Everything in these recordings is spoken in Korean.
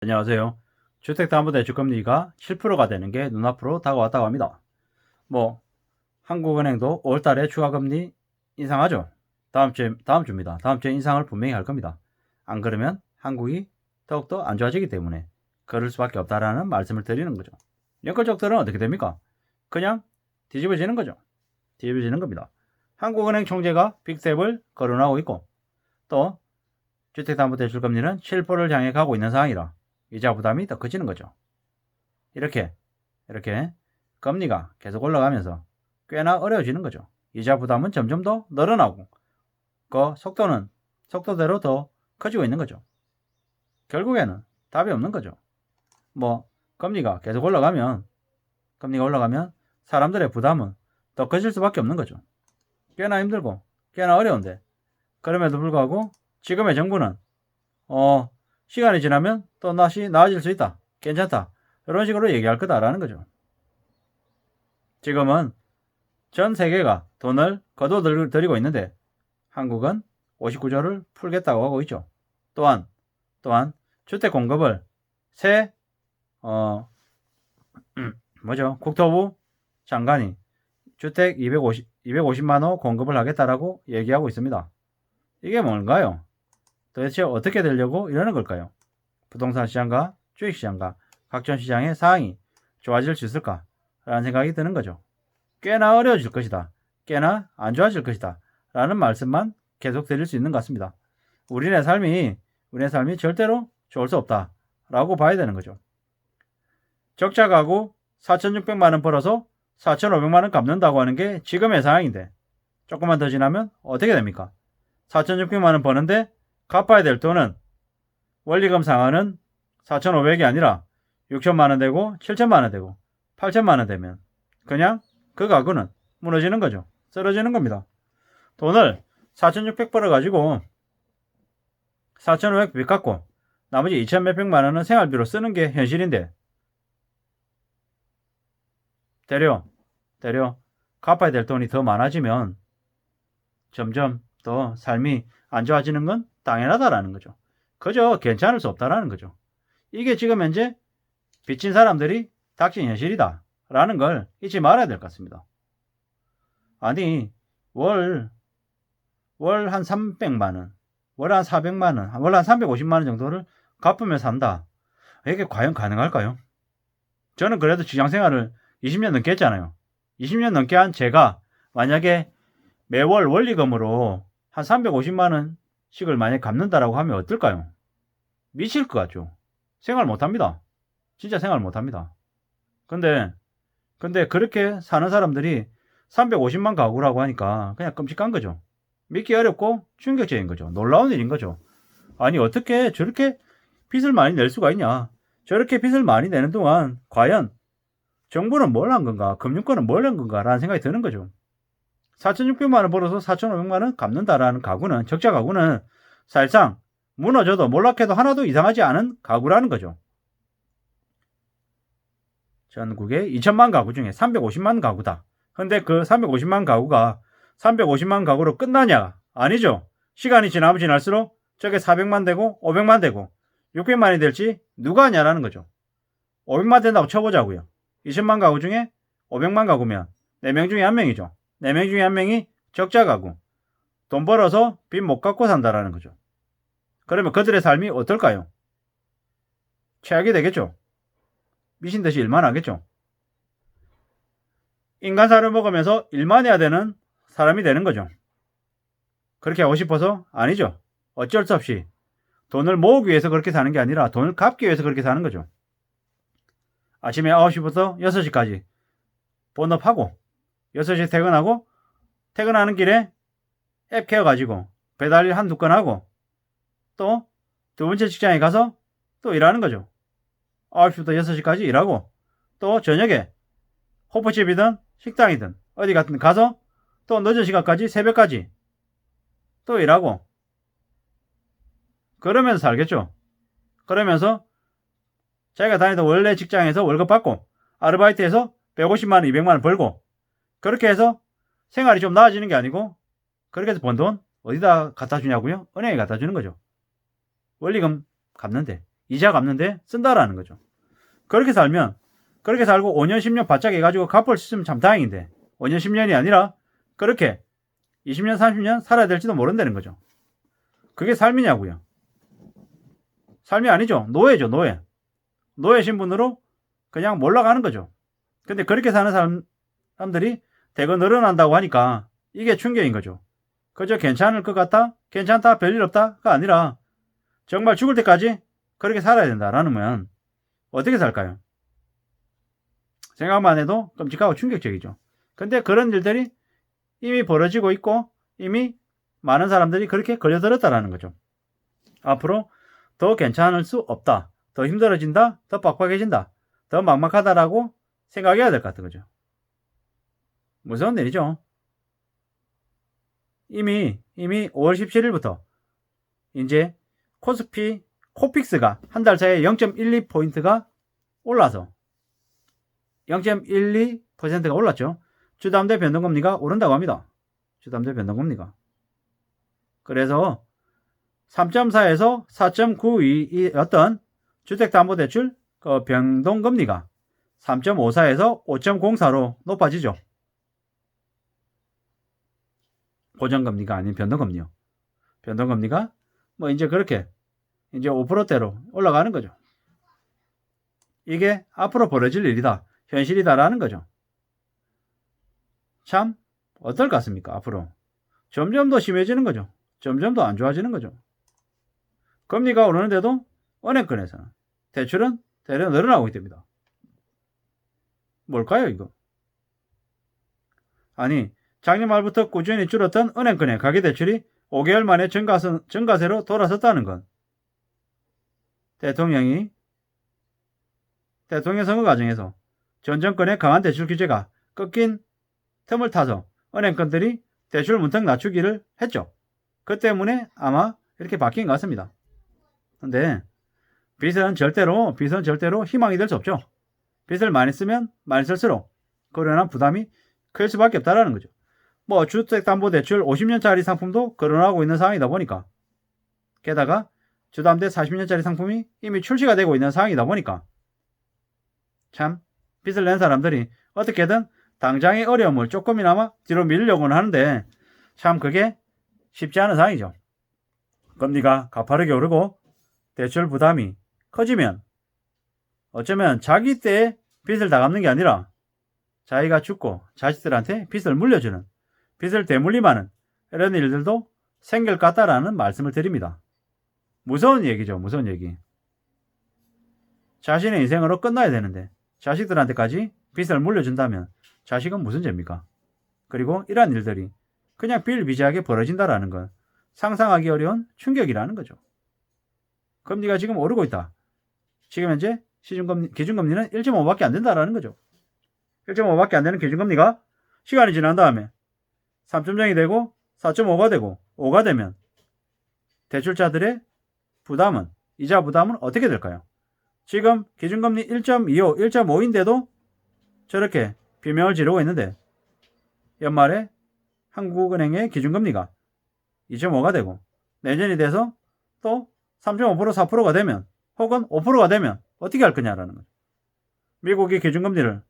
안녕하세요. 주택담보대출금리가 7%가 되는 게 눈앞으로 다가왔다고 합니다. 한국은행도 5월달에 추가금리 인상하죠. 다음 주입니다. 다음 주에 인상을 분명히 할 겁니다. 안 그러면 한국이 더욱더 안 좋아지기 때문에 그럴 수밖에 없다라는 말씀을 드리는 거죠. 연끌족들은 어떻게 됩니까? 그냥 뒤집어지는 거죠. 뒤집어지는 겁니다. 한국은행 총재가 빅스텝을 거론하고 있고, 또 주택담보대출금리는 7%를 향해 가고 있는 상황이라 이자 부담이 더 커지는 거죠. 이렇게 금리가 계속 올라가면서 꽤나 어려워지는 거죠. 이자 부담은 점점 더 늘어나고 그 속도대로 더 커지고 있는 거죠. 결국에는 답이 없는 거죠. 금리가 계속 올라가면 사람들의 부담은 더 커질 수밖에 없는 거죠. 꽤나 힘들고 꽤나 어려운데, 그럼에도 불구하고 지금의 정부는 시간이 지나면 또 다시 나아질 수 있다, 괜찮다, 이런 식으로 얘기할 거다라는 거죠. 지금은 전 세계가 돈을 거둬들이고 있는데 한국은 59조를 풀겠다고 하고 있죠. 또한 주택 공급을 새 국토부 장관이 주택 250만 호 공급을 하겠다라고 얘기하고 있습니다. 이게 뭔가요? 도대체 어떻게 되려고 이러는 걸까요? 부동산 시장과 주식시장과 각종 시장의 상황이 좋아질 수 있을까? 라는 생각이 드는 거죠. 꽤나 어려워질 것이다, 꽤나 안 좋아질 것이다 라는 말씀만 계속 드릴 수 있는 것 같습니다. 우리네 삶이 절대로 좋을 수 없다 라고 봐야 되는 거죠. 적자 가구 4,600만원 벌어서 4,500만원 갚는다고 하는 게 지금의 상황인데, 조금만 더 지나면 어떻게 됩니까? 4,600만원 버는데 갚아야 될 돈은 원리금 상환은 4,500이 아니라 6천만원 되고 7천만원 되고 8천만원 되면 그냥 그 가구는 무너지는 거죠. 쓰러지는 겁니다. 돈을 4,600 벌어가지고 4,500 빚 갚고 나머지 2천 몇백만원은 생활비로 쓰는 게 현실인데, 대려 갚아야 될 돈이 더 많아지면 점점 더 삶이 안 좋아지는 건 당연하다라는 거죠. 그저 괜찮을 수 없다라는 거죠. 이게 지금 현재 빚진 사람들이 닥친 현실이다 라는 걸 잊지 말아야 될 것 같습니다. 아니, 월 한 300만원, 월 한 400만원, 월 한 350만원 정도를 갚으며 산다. 이게 과연 가능할까요? 저는 그래도 직장생활을 20년 넘게 했잖아요. 20년 넘게 한 제가 만약에 매월 원리금으로 한 350만원씩을 만약에 갚는다라고 하면 어떨까요? 미칠 것 같죠. 생활 못합니다. 진짜 생활 못합니다. 근데 그렇게 사는 사람들이 350만 가구라고 하니까 그냥 끔찍한 거죠. 믿기 어렵고 충격적인 거죠. 놀라운 일인 거죠. 아니, 어떻게 저렇게 빚을 많이 낼 수가 있냐. 저렇게 빚을 많이 내는 동안 과연 정부는 뭘 한 건가, 금융권은 뭘 한 건가 라는 생각이 드는 거죠. 4,600만원 벌어서 4,500만원 갚는다라는 가구는, 적자 가구는 사실상 무너져도 몰락해도 하나도 이상하지 않은 가구라는 거죠. 전국에 2천만 가구 중에 350만 가구다. 근데 그 350만 가구가 350만 가구로 끝나냐? 아니죠. 시간이 지나면 지날수록 저게 400만 되고 500만 되고 600만이 될지 누가 아냐라는 거죠. 500만 된다고 쳐보자고요. 20만 가구 중에 500만 가구면 4명 중에 1명이죠. 4명 중에 1명이 적자 가구. 돈 벌어서 빚 못 갚고 산다라는 거죠. 그러면 그들의 삶이 어떨까요? 최악이 되겠죠. 미친 듯이 일만 하겠죠. 인간살을 먹으면서 일만 해야 되는 사람이 되는 거죠. 그렇게 하고 싶어서? 아니죠. 어쩔 수 없이 돈을 모으기 위해서 그렇게 사는 게 아니라 돈을 갚기 위해서 그렇게 사는 거죠. 아침에 9시부터 6시까지 본업하고 6시에 퇴근하고, 퇴근하는 길에 앱 켜가지고 배달일 한두 건 하고 또 두 번째 직장에 가서 또 일하는 거죠. 9시부터 6시까지 일하고 또 저녁에 호프집이든 식당이든 어디 같은 가서 또 늦은 시간까지, 새벽까지 또 일하고 그러면서 살겠죠. 그러면서 자기가 다니던 원래 직장에서 월급 받고 아르바이트해서 150만원, 200만원 벌고, 그렇게 해서 생활이 좀 나아지는 게 아니고 그렇게 해서 번 돈 어디다 갖다 주냐고요? 은행에 갖다 주는 거죠. 원리금 갚는데 이자 갚는데 쓴다라는 거죠. 그렇게 살면 그렇게 살고 5년 10년 바짝 해가지고 갚을 수 있으면 참 다행인데 5년 10년이 아니라 그렇게 20년 30년 살아야 될지도 모른다는 거죠. 그게 삶이냐고요. 삶이 아니죠. 노예죠. 노예 신분으로 그냥 몰락하는 거죠. 근데 그렇게 사는 사람들이 대거 늘어난다고 하니까 이게 충격인 거죠. 그저 괜찮을 것 같다? 괜찮다? 별일 없다?가 아니라 정말 죽을 때까지 그렇게 살아야 된다라는 어떻게 살까요? 생각만 해도 끔찍하고 충격적이죠. 근데 그런 일들이 이미 벌어지고 있고 이미 많은 사람들이 그렇게 걸려들었다라는 거죠. 앞으로 더 괜찮을 수 없다. 더 힘들어진다. 더 빡빡해진다. 더 막막하다라고 생각해야 될 것 같은 거죠. 무서운 일이죠. 이미 5월 17일부터 이제 코스피 코픽스가 한 달 사이에 0.12포인트가 올라서 0.12%가 올랐죠. 주담대 변동금리가 오른다고 합니다. 주담대 변동금리가. 그래서 3.4에서 4.92였던 주택담보대출 그 변동금리가 3.54에서 5.04로 높아지죠. 고정금리가 아닌 변동금리요. 변동금리가 이제 그렇게 이제 5%대로 올라가는 거죠. 이게 앞으로 벌어질 일이다. 현실이다라는 거죠. 참 어떨 것 같습니까? 앞으로 점점 더 심해지는 거죠. 점점 더 안 좋아지는 거죠. 금리가 오르는데도 은행권에서는 대출은 대려 늘어나고 있답니다. 뭘까요 이거? 아니 작년 말부터 꾸준히 줄었던 은행권의 가계대출이 5개월 만에 증가세로 돌아섰다는 건 대통령 선거 과정에서 전 정권의 강한 대출 규제가 꺾인 틈을 타서 은행권들이 대출 문턱 낮추기를 했죠. 그 때문에 아마 이렇게 바뀐 것 같습니다. 근데 빚은 절대로 희망이 될 수 없죠. 빚을 많이 쓰면 많이 쓸수록 거론한 부담이 클 수밖에 없다라는 거죠. 주택담보대출 50년짜리 상품도 거론하고 있는 상황이다 보니까 게다가 주담대 40년짜리 상품이 이미 출시가 되고 있는 상황이다 보니까 참 빚을 낸 사람들이 어떻게든 당장의 어려움을 조금이나마 뒤로 밀려고는 하는데 참 그게 쉽지 않은 상황이죠. 금리가 가파르게 오르고 대출 부담이 커지면 어쩌면 자기 때에 빚을 다 갚는 게 아니라 자기가 죽고 자식들한테 빚을 물려주는 빚을 되물림하는 이런 일들도 생길 것 같다라는 말씀을 드립니다. 무서운 얘기죠. 무서운 얘기. 자신의 인생으로 끝나야 되는데 자식들한테까지 빚을 물려준다면 자식은 무슨 죄입니까? 그리고 이러한 일들이 그냥 비일비재하게 벌어진다라는 건 상상하기 어려운 충격이라는 거죠. 금리가 지금 오르고 있다. 지금 현재 기준금리는 1.5밖에 안 된다라는 거죠. 1.5밖에 안 되는 기준금리가 시간이 지난 다음에 3.0이 되고 4.5가 되고 5가 되면 대출자들의 부담은 이자 부담은 어떻게 될까요? 지금 기준금리 1.25, 1.5인데도 저렇게 비명을 지르고 있는데 연말에 한국은행의 기준금리가 2.5가 되고 내년이 돼서 또 3.5%, 4%가 되면 혹은 5%가 되면 어떻게 할 거냐라는 거죠. 미국이 기준금리를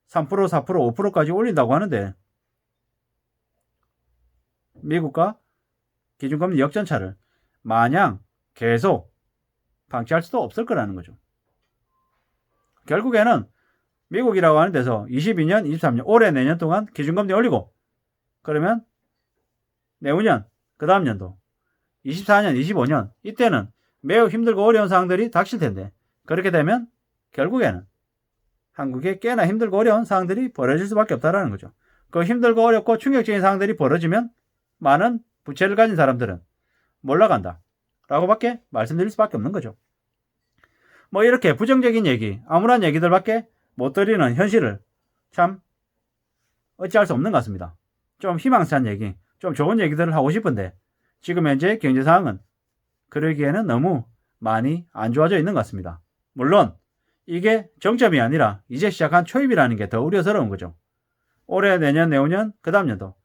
3%, 4%, 5%까지 올린다고 하는데 미국과 기준금리 역전차를 마냥 계속 방치할 수도 없을 거라는 거죠. 결국에는 미국이라고 하는 데서 22년, 23년, 올해 내년 동안 기준금리 올리고 그러면 내후년, 그 다음 년도 24년, 25년 이때는 매우 힘들고 어려운 상황들이 닥칠 텐데 그렇게 되면 결국에는 한국에 꽤나 힘들고 어려운 상황들이 벌어질 수밖에 없다는 거죠. 그 힘들고 어렵고 충격적인 상황들이 벌어지면 많은 부채를 가진 사람들은 몰락한다 라고밖에 말씀드릴 수밖에 없는 거죠. 이렇게 부정적인 얘기, 암울한 얘기들밖에 못 드리는 현실을 참 어찌할 수 없는 것 같습니다. 좀 희망찬 얘기, 좀 좋은 얘기들을 하고 싶은데 지금 현재 경제 상황은 그러기에는 너무 많이 안 좋아져 있는 것 같습니다. 물론 이게 정점이 아니라 이제 시작한 초입이라는 게 더 우려스러운 거죠. 올해, 내년, 내후년, 그 다음 년도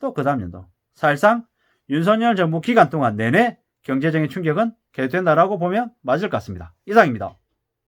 또 그 다음 년도 사실상 윤석열 정부 기간 동안 내내 경제적인 충격은 된다라고 보면 맞을 것 같습니다. 이상입니다.